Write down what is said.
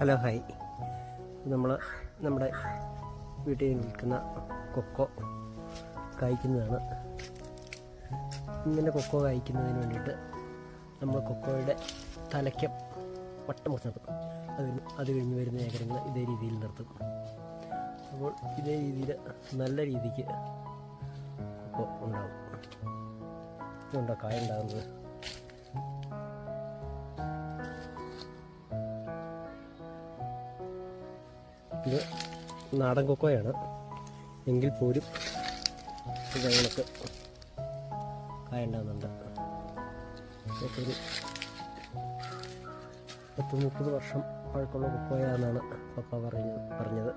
Hello hi. നമ്മുടെ വീട്ടിൽ നിൽക്കുന്ന കൊക്കോ കായ്ക്കുന്നതാണ്. ഇങ്ങനെ കൊക്കോ കായ്ക്കുന്നതിന് വേണ്ടിയിട്ട് നമ്മൾ കൊക്കോയുടെ തലയ്ക്കം വട്ടം മുറിച്ച് നിർത്തും. അത് കഴിഞ്ഞ് വരുന്ന ഏകരങ്ങൾ ഇതേ രീതിയിൽ നിർത്തും. അപ്പോൾ ഇതേ രീതിയിൽ നല്ല രീതിക്ക് കൊക്കോ ഉണ്ടാകും. ഇതുണ്ടോ കായ ഉണ്ടാകുന്നത്. ഇത് നാടൻ കൊക്കോയാണ് എങ്കിൽ പോലും ഇത് ഞങ്ങൾക്ക് കായ ഉണ്ടാകുന്നുണ്ട്. ഒരു 30 വർഷം പഴക്കമുള്ള കൊക്കോയാണെന്നാണ് പപ്പ പറഞ്ഞത്.